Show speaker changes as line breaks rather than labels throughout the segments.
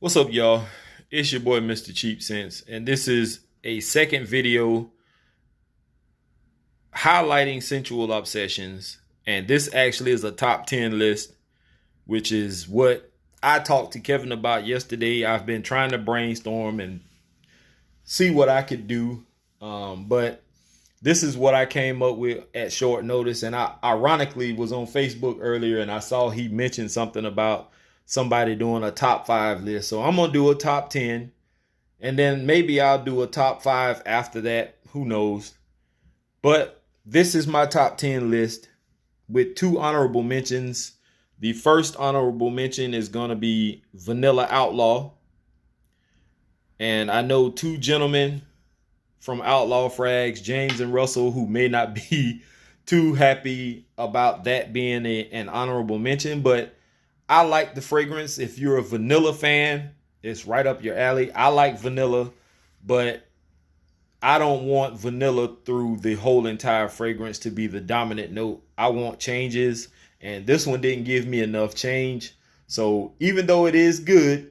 What's up, y'all? It's your boy, Mr. Cheap Sense, and this is a second video highlighting Scentual Obsessions. And this actually is a top 10 list, which is what I talked to Kevin about yesterday. I've been trying to brainstorm and see what I could do, but this is what I came up with at short notice. And I ironically was on Facebook earlier and I saw he mentioned something about somebody doing a top 5 list. So I'm going to do a top 10 and then maybe I'll do a top 5 after that. Who knows? But this is my top 10 list with 2 honorable mentions. The first honorable mention is going to be Vanilla Outlaw. And I know 2 gentlemen from Outlaw Frags, James and Russell, who may not be too happy about that being an honorable mention, but I like the fragrance. If you're a vanilla fan, it's right up your alley. I like vanilla, but I don't want vanilla through the whole entire fragrance to be the dominant note. I want changes, and this one didn't give me enough change. So even though it is good,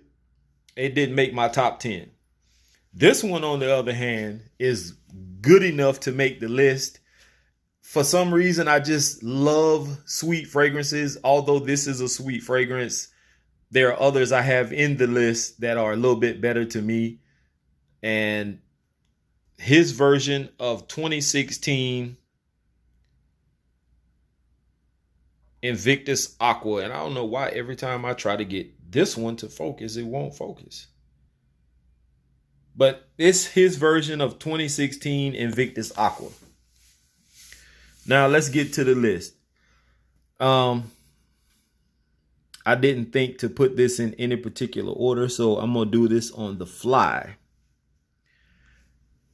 it didn't make my top 10. This one, on the other hand, is good enough to make the list. For some reason, I just love sweet fragrances. Although this is a sweet fragrance, there are others I have in the list that are a little bit better to me. And his version of 2016 Invictus Aqua. And I don't know why every time I try to get this one to focus, it won't focus. But it's his version of 2016 Invictus Aqua. Now let's get to the list. I didn't think to put this in any particular order, so I'm going to do this on the fly.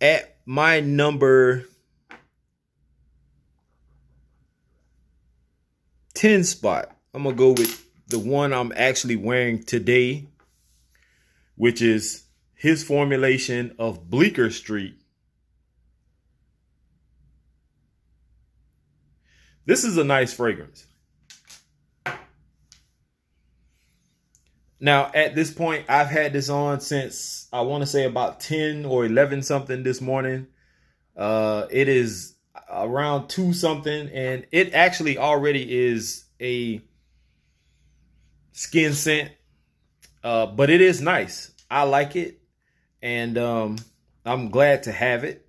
At my number 10 spot, I'm going to go with the one I'm actually wearing today, which is his formulation of Bleecker Street. This is a nice fragrance. Now, at this point, I've had this on since I want to say about 10 or 11 something this morning. It is around 2 something, and it actually already is a skin scent, but it is nice. I like it. And I'm glad to have it.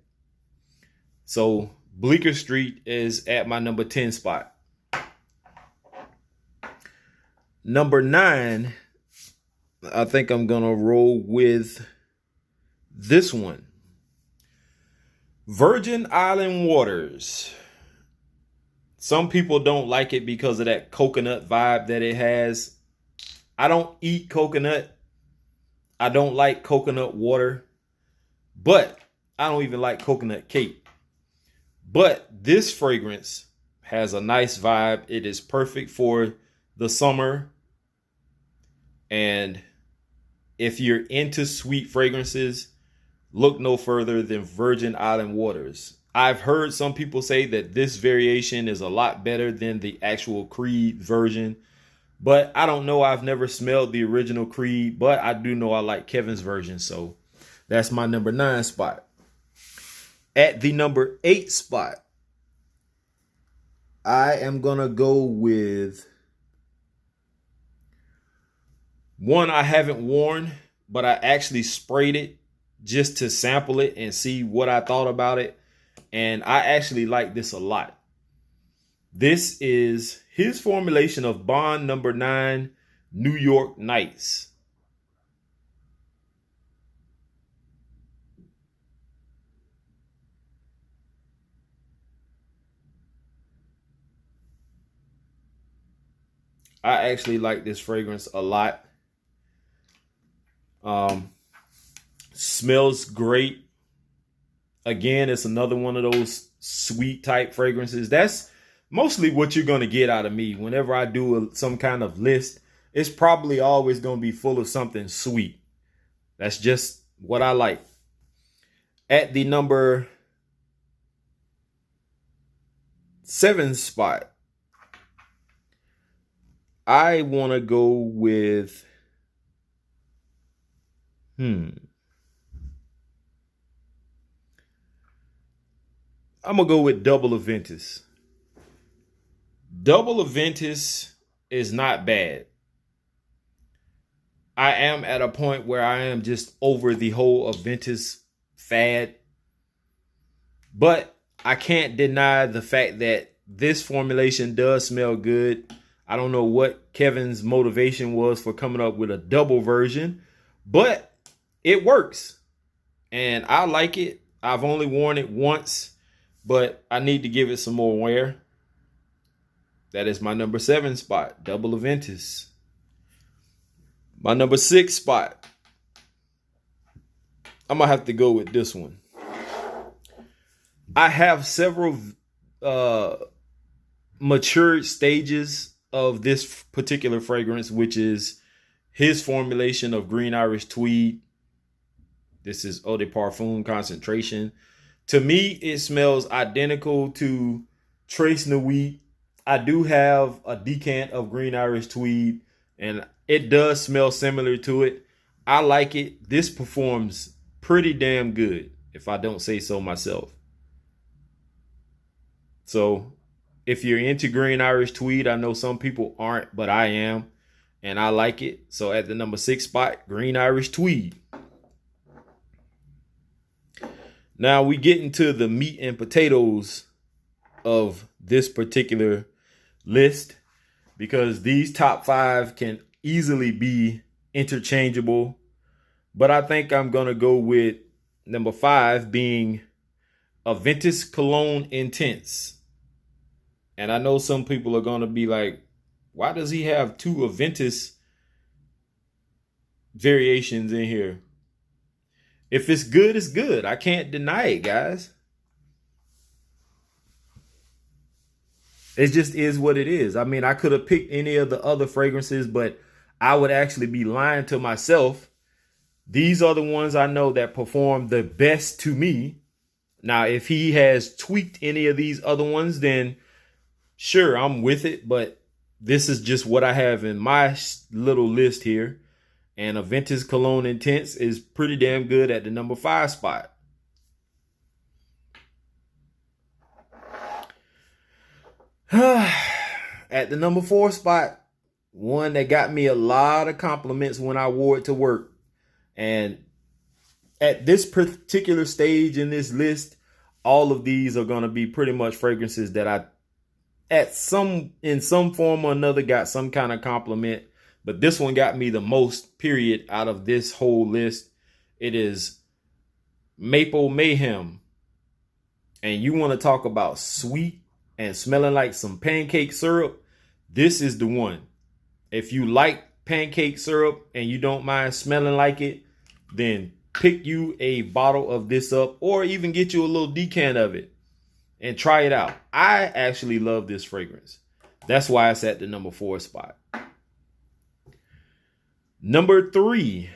So Bleecker Street is at my number 10 spot. Number 9, I think I'm going to roll with this one. Virgin Island Waters. Some people don't like it because of that coconut vibe that it has. I don't eat coconut. I don't like coconut water, but I don't even like coconut cake. But this fragrance has a nice vibe. It is perfect for the summer. And if you're into sweet fragrances, look no further than Virgin Island Waters. I've heard some people say that this variation is a lot better than the actual Creed version. But I don't know. I've never smelled the original Creed, but I do know I like Kevin's version. So that's my number 9 spot. At the number 8 spot, I am going to go with one I haven't worn, but I actually sprayed it just to sample it and see what I thought about it. And I actually like this a lot. This is his formulation of Bond number 9 New York Nights. I actually like this fragrance a lot. Smells great. Again, it's another one of those sweet type fragrances. That's mostly what you're going to get out of me. Whenever I do some kind of list, it's probably always going to be full of something sweet. That's just what I like. At the number 7 spot, I want to go with I'm going to go with Double Aventus. Double Aventus is not bad. I am at a point where I am just over the whole Aventus fad. But I can't deny the fact that this formulation does smell good. I don't know what Kevin's motivation was for coming up with a double version, but it works. And I like it. I've only worn it once, but I need to give it some more wear. That is my number 7 spot, Double Aventus. My number 6 spot, I'm going to have to go with this one. I have several matured stages of this particular fragrance, which is his formulation of Green Irish Tweed. This is Eau de Parfum concentration. To me, it smells identical to Trace Nuit. I do have a decant of Green Irish Tweed, and it does smell similar to it. I like it. This performs pretty damn good, if I don't say so myself. So if you're into Green Irish Tweed, I know some people aren't, but I am, and I like it. So at the number 6 spot, Green Irish Tweed. Now we get into the meat and potatoes of this particular list, because these top 5 can easily be interchangeable. But I think I'm going to go with number 5 being Aventus Cologne Intense. And I know some people are going to be like, why does he have 2 Aventus variations in here? If it's good, it's good. I can't deny it, guys. It just is what it is. I mean, I could have picked any of the other fragrances, but I would actually be lying to myself. These are the ones I know that perform the best to me. Now, if he has tweaked any of these other ones, then sure, I'm with it. But this is just what I have in my little list here. And Aventus Cologne Intense is pretty damn good at the number 5 spot. At the number 4 spot, one that got me a lot of compliments when I wore it to work. And at this particular stage in this list, all of these are going to be pretty much fragrances that I, in some form or another, got some kind of compliment. But this one got me the most, period, out of this whole list. It is Maple Mayhem. And you want to talk about sweet and smelling like some pancake syrup? This is the one. If you like pancake syrup and you don't mind smelling like it, then pick you a bottle of this up, or even get you a little decant of it and try it out. I actually love this fragrance. That's why it's at the number 4 spot. Number 3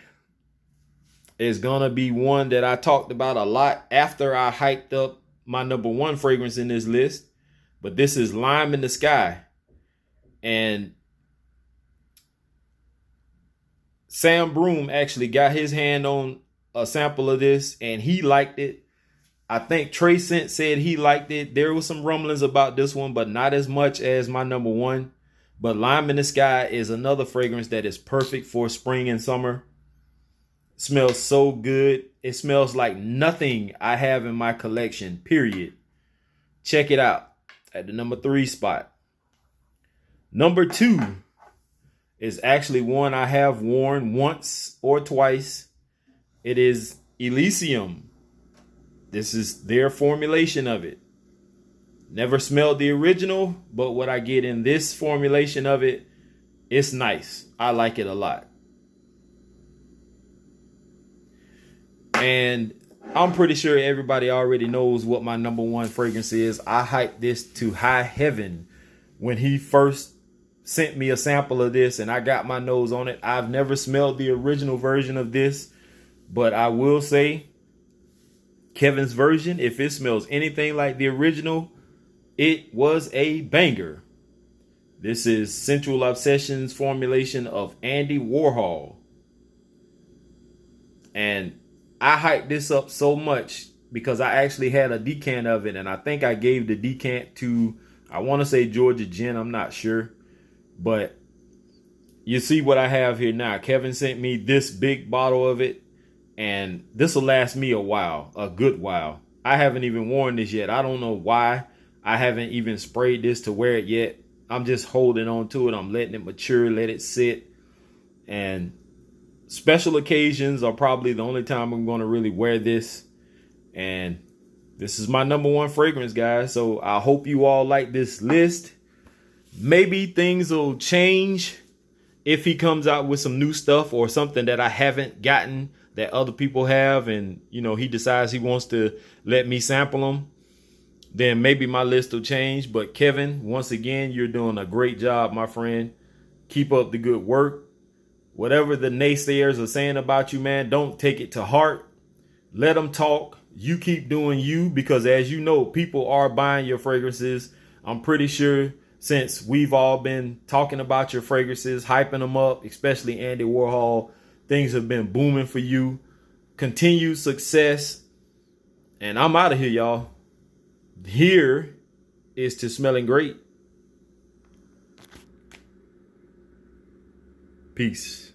is going to be one that I talked about a lot after I hyped up my number 1 fragrance in this list. But this is Lime in the Sky. And Sam Broom actually got his hand on a sample of this, and he liked it. I think Trey Scent said he liked it. There was some rumblings about this one, but not as much as my number 1. But Lime in the Sky is another fragrance that is perfect for spring and summer. It smells so good. It smells like nothing I have in my collection, period. Check it out at the number 3 spot. Number 2 is actually one I have worn once or twice. It is Elysium. This is their formulation of it. Never smelled the original, but what I get in this formulation of it, it's nice. I like it a lot. And I'm pretty sure everybody already knows what my number 1 fragrance is. I hyped this to high heaven when he first sent me a sample of this and I got my nose on it. I've never smelled the original version of this, but I will say Kevin's version, if it smells anything like the original, it was a banger. This is Scentual Obsessions formulation of Andy Warhol. And I hyped this up so much because I actually had a decant of it, and I think I gave the decant to, I want to say Georgia Gin, I'm not sure. But you see what I have here now. Kevin sent me this big bottle of it, and this will last me a while, a good while. I haven't even worn this yet. I don't know why I haven't even sprayed this to wear it yet. I'm just holding on to it. I'm letting it mature, let it sit. And special occasions are probably the only time I'm going to really wear this. And this is my #1 fragrance, guys. So I hope you all like this list. Maybe things will change if he comes out with some new stuff or something that I haven't gotten that other people have, and you know, he decides he wants to let me sample them, then maybe my list will change. But Kevin, once again, you're doing a great job, my friend. Keep up the good work. Whatever the naysayers are saying about you, man, don't take it to heart. Let them talk. You keep doing you, because as you know, people are buying your fragrances. I'm pretty sure since we've all been talking about your fragrances, hyping them up, especially Andy Warhol, things have been booming for you. Continued success. And I'm out of here, y'all. Here is to smelling great. Peace.